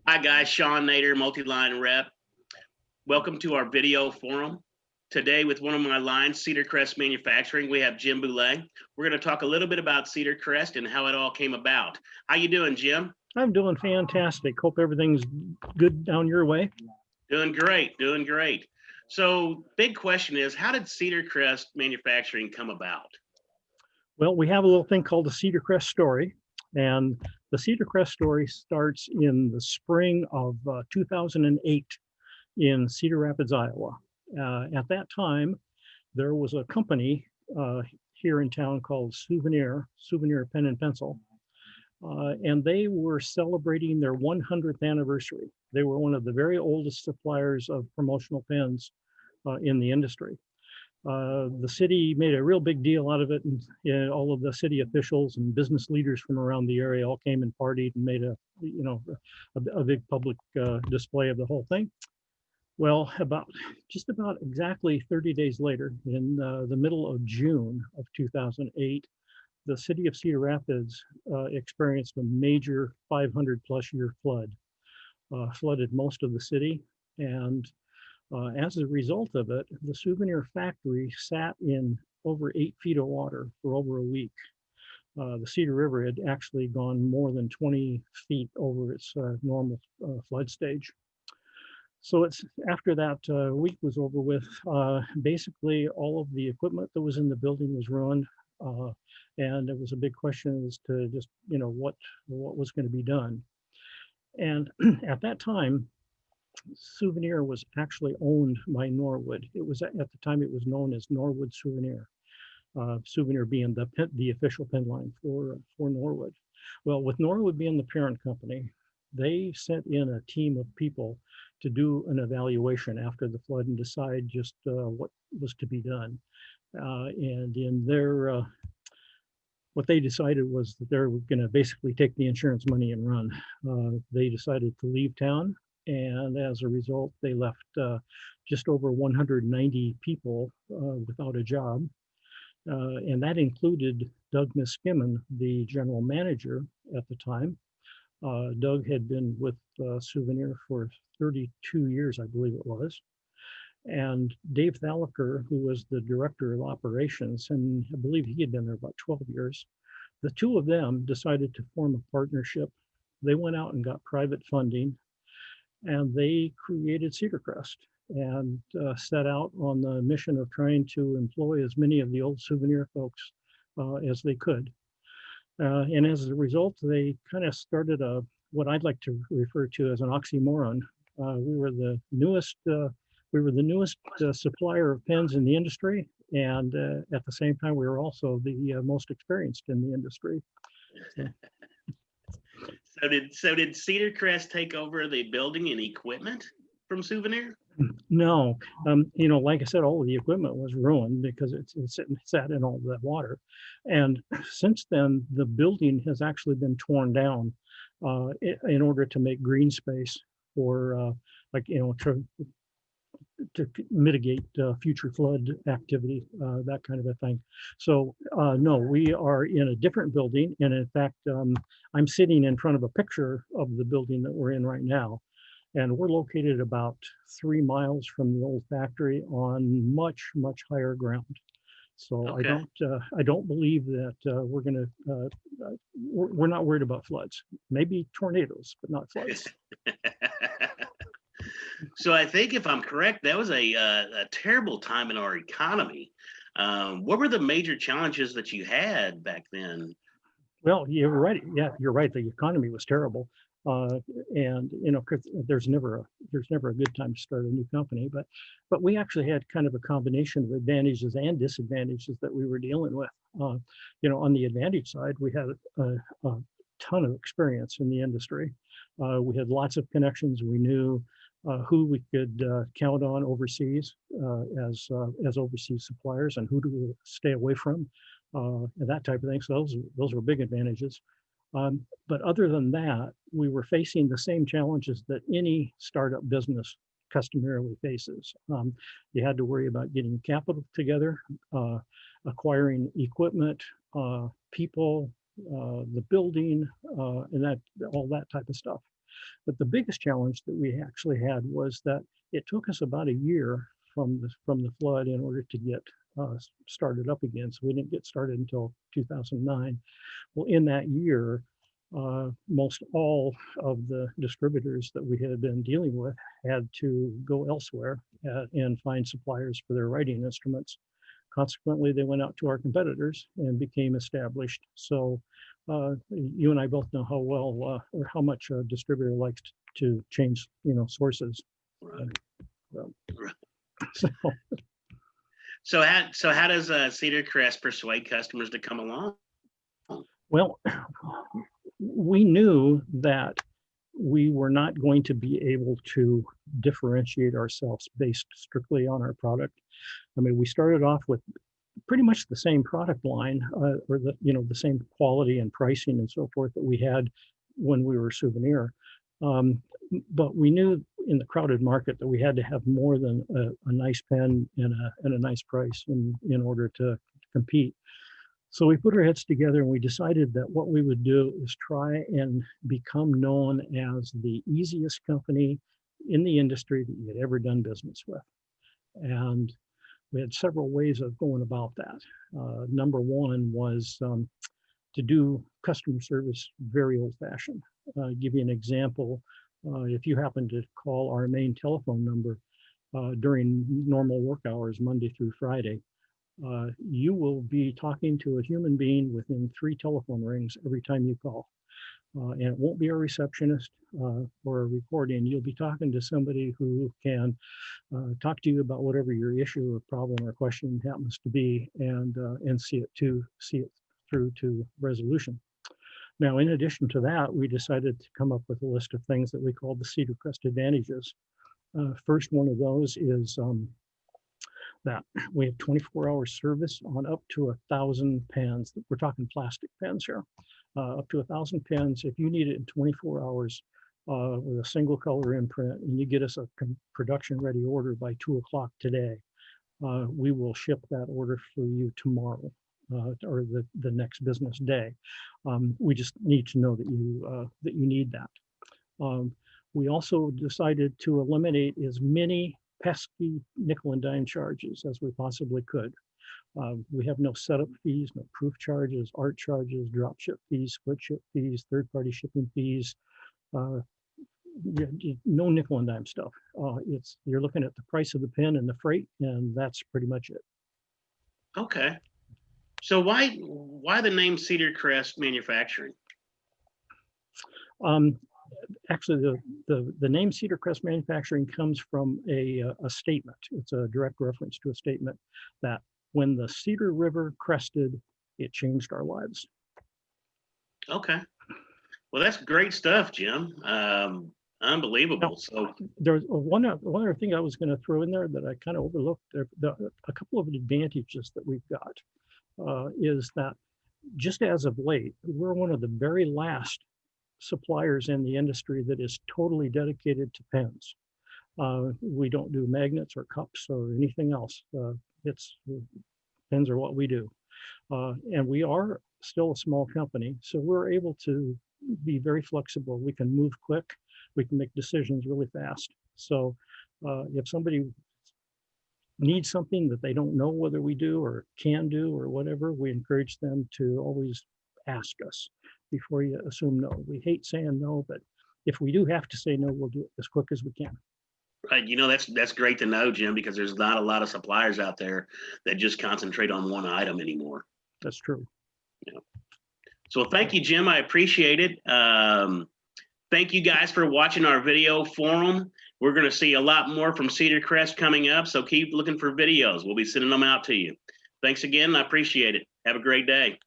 Hi guys, Shawn Nater, multi-line rep. Welcome to our video forum. Today with one of my lines, Cedar Crest Manufacturing, we have Jim Boulet. We're going to talk a little bit about Cedar Crest and how it all came about. How you doing, Jim? I'm doing fantastic. Hope everything's good down your way. Doing great, doing great. So big question is, how did Cedar Crest Manufacturing come about? Well, we have a little thing called the Cedar Crest story. And the Cedar Crest story starts in the spring of 2008 in Cedar Rapids, Iowa. At that time, there was a company here in town called Souvenir Pen and Pencil. And they were celebrating their 100th anniversary. They were one of the very oldest suppliers of promotional pens in the industry. The city made a real big deal out of it, and all of the city officials and business leaders from around the area all came and partied and made a big public display of the whole thing. Well, just about exactly 30 days later, in the middle of June of 2008, the city of Cedar Rapids experienced a major 500+ year flood, flooded most of the city, and as a result of it, the Souvenir factory sat in over 8 feet of water for over a week. The Cedar River had actually gone more than 20 feet over its normal flood stage. So it's after that week was over with, basically all of the equipment that was in the building was ruined. And it was a big question as to just, what was going to be done. And at that time, Souvenir was actually owned by Norwood. It was at the time it was known as Norwood Souvenir. Souvenir being the official pen line for Norwood. Well, with Norwood being the parent company, they sent in a team of people to do an evaluation after the flood and decide just what was to be done. And in their what they decided was that they were going to basically take the insurance money and run. They decided to leave town, and as a result, they left just over 190 people without a job. And that included Doug Miskimen, the general manager at the time. Doug had been with Souvenir for 32 years, I believe it was. And Dave Thalacker, who was the director of operations, and I believe he had been there about 12 years, the two of them decided to form a partnership. They went out and got private funding, and they created Cedar Crest and set out on the mission of trying to employ as many of the old Souvenir folks as they could. And as a result, they kind of started what I'd like to refer to as an oxymoron. We were the newest supplier of pens in the industry, and at the same time, we were also the most experienced in the industry. So did Cedar Crest take over the building and equipment from Souvenir? No, like I said, all of the equipment was ruined because it sat in all that water. And since then, the building has actually been torn down in order to make green space for, to mitigate future flood activity, that kind of a thing. So no, we are in a different building. And in fact, I'm sitting in front of a picture of the building that we're in right now. And we're located about 3 miles from the old factory on much, much higher ground. So okay. I don't believe that we're not worried about floods. Maybe tornadoes, but not floods. So I think if I'm correct, that was a terrible time in our economy. What were the major challenges that you had back then? Well, you're right. Yeah, you're right. The economy was terrible. And there's never a good time to start a new company, but we actually had kind of a combination of advantages and disadvantages that we were dealing with. On the advantage side, we had a ton of experience in the industry. We had lots of connections. We knew who we could count on overseas as overseas suppliers and who to stay away from, and that type of thing. So those were big advantages. But other than that, we were facing the same challenges that any startup business customarily faces. You had to worry about getting capital together, acquiring equipment, people, the building, and all that type of stuff. But the biggest challenge that we actually had was that it took us about a year from the flood in order to get started up again. So we didn't get started until 2009. Well, in that year, most all of the distributors that we had been dealing with had to go elsewhere and find suppliers for their writing instruments. Consequently, they went out to our competitors and became established. So you and I both know how well or how much a distributor likes to change, sources. Right. So, so how does Cedar Crest persuade customers to come along? well, we knew that we were not going to be able to differentiate ourselves based strictly on our product. I mean, we started off with pretty much the same product line, or the same quality and pricing and so forth that we had when we were Souvenir. But we knew in the crowded market that we had to have more than a nice pen and a nice price in order to compete. So we put our heads together and we decided that what we would do is try and become known as the easiest company in the industry that you had ever done business with. And we had several ways of going about that. Number one was to do customer service very old-fashioned. Give you an example. If you happen to call our main telephone number during normal work hours, Monday through Friday, you will be talking to a human being within 3 telephone rings every time you call. And it won't be a receptionist or a recording. You'll be talking to somebody who can talk to you about whatever your issue or problem or question happens to be, and see it through to resolution. Now, in addition to that, we decided to come up with a list of things that we called the Cedar Crest advantages. First one of those is that we have 24-hour service on up to 1,000 pens. We're talking plastic pens here. Up to 1,000 pens. If you need it in 24 hours with a single color imprint, and you get us a production ready order by 2 o'clock today, we will ship that order for you tomorrow or the next business day. We just need to know that you need that. We also decided to eliminate as many pesky nickel and dime charges as we possibly could. We have no setup fees, no proof charges, art charges, drop ship fees, split ship fees, third-party shipping fees, no nickel and dime stuff. You're looking at the price of the pen and the freight, and that's pretty much it. Okay. So why the name Cedar Crest Manufacturing? Actually, the name Cedar Crest Manufacturing comes from a statement. It's a direct reference to a statement that when the Cedar River crested, it changed our lives. Okay. Well, that's great stuff, Jim. Unbelievable. Now, so there's one other thing I was going to throw in there that I kind of overlooked. A couple of advantages that we've got is that just as of late, we're one of the very last suppliers in the industry that is totally dedicated to pens. We don't do magnets or cups or anything else. Pens are what we do. And we are still a small company, so we're able to be very flexible. We can move quick. We can make decisions really fast. So if somebody needs something that they don't know whether we do or can do or whatever, we encourage them to always ask us before you assume no. We hate saying no, but if we do have to say no, we'll do it as quick as we can. Right. That's great to know, Jim, because there's not a lot of suppliers out there that just concentrate on one item anymore. That's true. Yeah. So thank you, Jim. I appreciate it. Thank you guys for watching our video forum. We're going to see a lot more from Cedar Crest coming up, so keep looking for videos. We'll be sending them out to you. Thanks again. I appreciate it. Have a great day.